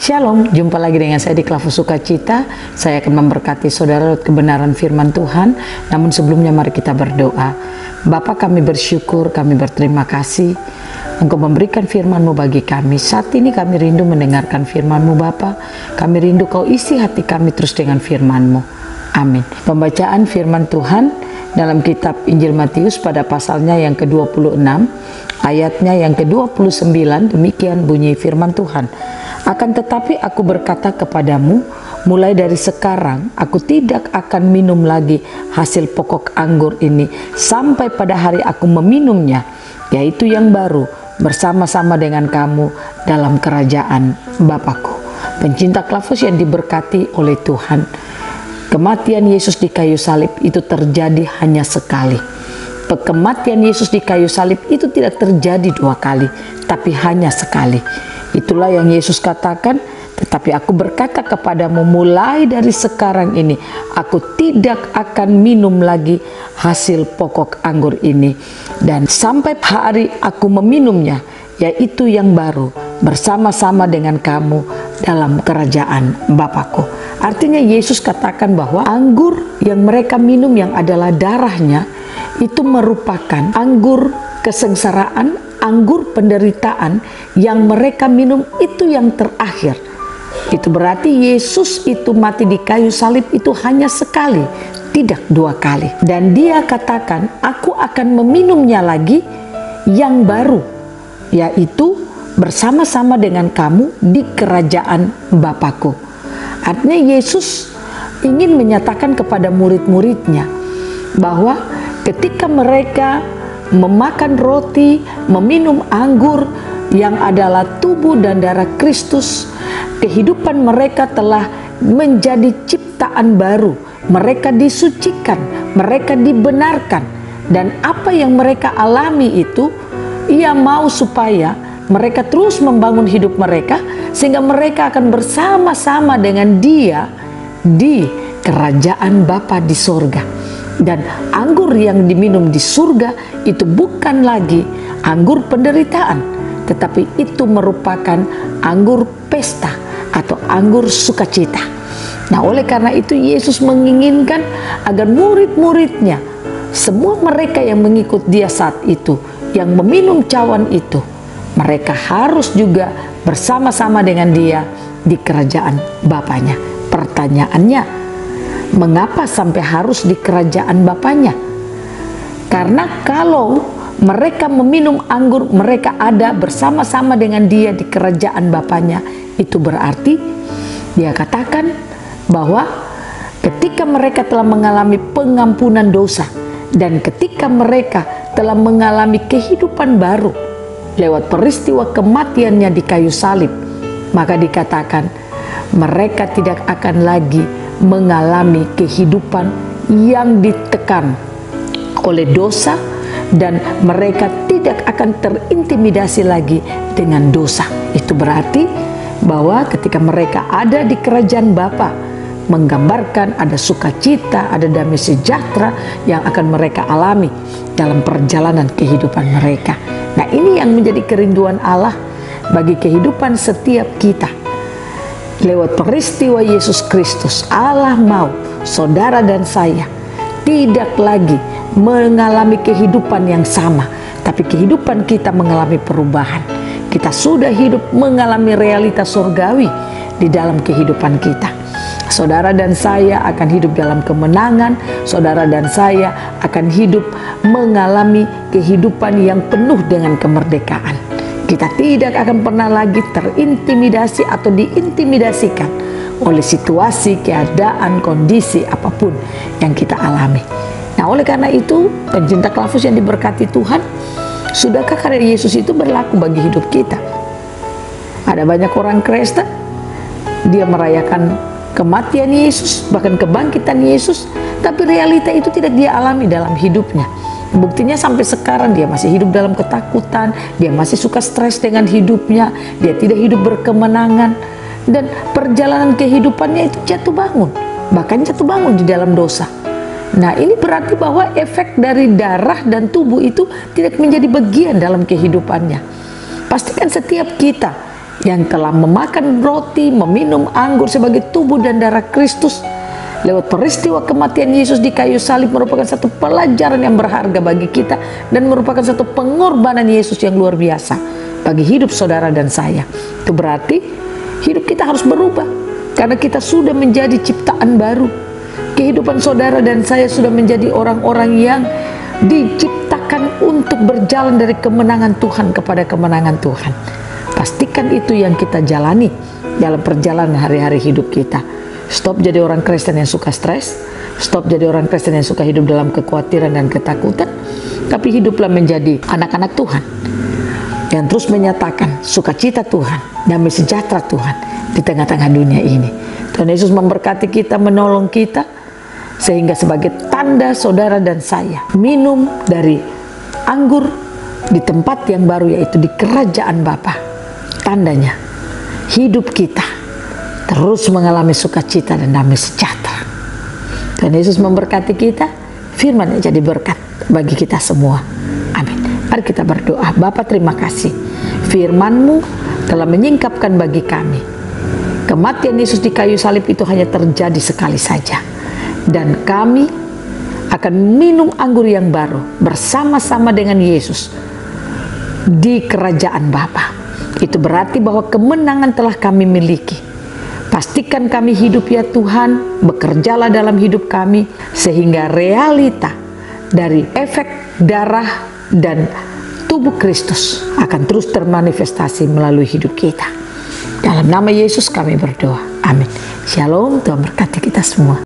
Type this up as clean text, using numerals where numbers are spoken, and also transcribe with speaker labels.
Speaker 1: Shalom, jumpa lagi dengan saya di Klavus Sukacita. Saya akan memberkati saudara lewat kebenaran firman Tuhan. Namun sebelumnya mari kita berdoa. Bapa, kami bersyukur, kami berterima kasih Engkau memberikan firman-Mu bagi kami. Saat ini kami rindu mendengarkan firman-Mu Bapa. Kami rindu Kau isi hati kami terus dengan firman-Mu. Amin. Pembacaan firman Tuhan dalam kitab Injil Matius pada pasalnya yang ke-26, ayatnya yang ke-29, demikian bunyi firman Tuhan. Akan tetapi aku berkata kepadamu, mulai dari sekarang aku tidak akan minum lagi hasil pokok anggur ini sampai pada hari aku meminumnya, yaitu yang baru bersama-sama dengan kamu dalam kerajaan Bapakku. Pencinta Klavus yang diberkati oleh Tuhan, kematian Yesus di kayu salib itu terjadi hanya sekali. Kematian Yesus di kayu salib itu tidak terjadi dua kali, tapi hanya sekali. Itulah yang Yesus katakan, tetapi aku berkata kepadamu, mulai dari sekarang ini aku tidak akan minum lagi hasil pokok anggur ini, dan sampai hari aku meminumnya, yaitu yang baru bersama-sama dengan kamu dalam kerajaan Bapakku. Artinya Yesus katakan bahwa anggur yang mereka minum yang adalah darahnya itu merupakan anggur kesengsaraan, anggur penderitaan yang mereka minum itu yang terakhir. Itu berarti Yesus itu mati di kayu salib itu hanya sekali, tidak dua kali. Dan dia katakan, aku akan meminumnya lagi yang baru, yaitu bersama-sama dengan kamu di kerajaan Bapakku. Artinya Yesus ingin menyatakan kepada murid-muridnya bahwa ketika mereka memakan roti, meminum anggur yang adalah tubuh dan darah Kristus, kehidupan mereka telah menjadi ciptaan baru. Mereka disucikan, mereka dibenarkan, dan apa yang mereka alami itu, Ia mau supaya mereka terus membangun hidup mereka sehingga mereka akan bersama-sama dengan Dia di kerajaan Bapa di sorga. Dan anggur yang diminum di surga itu bukan lagi anggur penderitaan, tetapi itu merupakan anggur pesta atau anggur sukacita. Nah, oleh karena itu Yesus menginginkan agar murid-muridnya, semua mereka yang mengikut Dia saat itu, yang meminum cawan itu, mereka harus juga bersama-sama dengan Dia di kerajaan Bapanya. Pertanyaannya, mengapa sampai harus di kerajaan Bapanya? Karena kalau mereka meminum anggur, mereka ada bersama-sama dengan Dia di kerajaan Bapanya. Itu berarti Dia katakan bahwa ketika mereka telah mengalami pengampunan dosa dan ketika mereka telah mengalami kehidupan baru lewat peristiwa kematiannya di kayu salib, maka dikatakan mereka tidak akan lagi mengalami kehidupan yang ditekan oleh dosa, dan mereka tidak akan terintimidasi lagi dengan dosa. Itu berarti bahwa ketika mereka ada di kerajaan Bapa, menggambarkan ada sukacita, ada damai sejahtera yang akan mereka alami dalam perjalanan kehidupan mereka. Nah, ini yang menjadi kerinduan Allah bagi kehidupan setiap kita. Lewat peristiwa Yesus Kristus, Allah mau saudara dan saya tidak lagi mengalami kehidupan yang sama, tapi kehidupan kita mengalami perubahan. Kita sudah hidup mengalami realitas surgawi di dalam kehidupan kita. Saudara dan saya akan hidup dalam kemenangan. Saudara dan saya akan hidup mengalami kehidupan yang penuh dengan kemerdekaan. Kita tidak akan pernah lagi terintimidasi atau diintimidasikan oleh situasi, keadaan, kondisi apapun yang kita alami. Nah, oleh karena itu, pencinta Klavus yang diberkati Tuhan, sudahkah karya Yesus itu berlaku bagi hidup kita? Ada banyak orang Kristen, dia merayakan kematian Yesus, bahkan kebangkitan Yesus, tapi realita itu tidak dia alami dalam hidupnya. Buktinya sampai sekarang dia masih hidup dalam ketakutan, dia masih suka stres dengan hidupnya, dia tidak hidup berkemenangan, dan perjalanan kehidupannya itu jatuh bangun, bahkan jatuh bangun di dalam dosa. Nah, ini berarti bahwa efek dari darah dan tubuh itu tidak menjadi bagian dalam kehidupannya. Pastikan setiap kita yang telah memakan roti, meminum anggur sebagai tubuh dan darah Kristus lewat peristiwa kematian Yesus di kayu salib merupakan satu pelajaran yang berharga bagi kita dan merupakan satu pengorbanan Yesus yang luar biasa bagi hidup saudara dan saya. Itu berarti hidup kita harus berubah karena kita sudah menjadi ciptaan baru. Kehidupan saudara dan saya sudah menjadi orang-orang yang diciptakan untuk berjalan dari kemenangan Tuhan kepada kemenangan Tuhan. Pastikan itu yang kita jalani dalam perjalanan hari-hari hidup kita. Stop jadi orang Kristen yang suka stres, stop jadi orang Kristen yang suka hidup dalam kekhawatiran dan ketakutan, tapi hiduplah menjadi anak-anak Tuhan yang terus menyatakan sukacita Tuhan, damai sejahtera Tuhan di tengah-tengah dunia ini. Tuhan Yesus memberkati kita, menolong kita, sehingga sebagai tanda saudara dan saya minum dari anggur di tempat yang baru, yaitu di kerajaan Bapa. Tandanya hidup kita terus mengalami sukacita dan damai sejahtera. Tuhan Yesus memberkati kita, firman yang jadi berkat bagi kita semua. Amin. Mari kita berdoa. Bapa, terima kasih. Firman-Mu telah menyingkapkan bagi kami. Kematian Yesus di kayu salib itu hanya terjadi sekali saja. Dan kami akan minum anggur yang baru bersama-sama dengan Yesus di kerajaan Bapa. Itu berarti bahwa kemenangan telah kami miliki. Pastikan kami hidup ya Tuhan, bekerjalah dalam hidup kami sehingga realita dari efek darah dan tubuh Kristus akan terus termanifestasi melalui hidup kita. Dalam nama Yesus kami berdoa. Amin. Shalom, Tuhan berkati kita semua.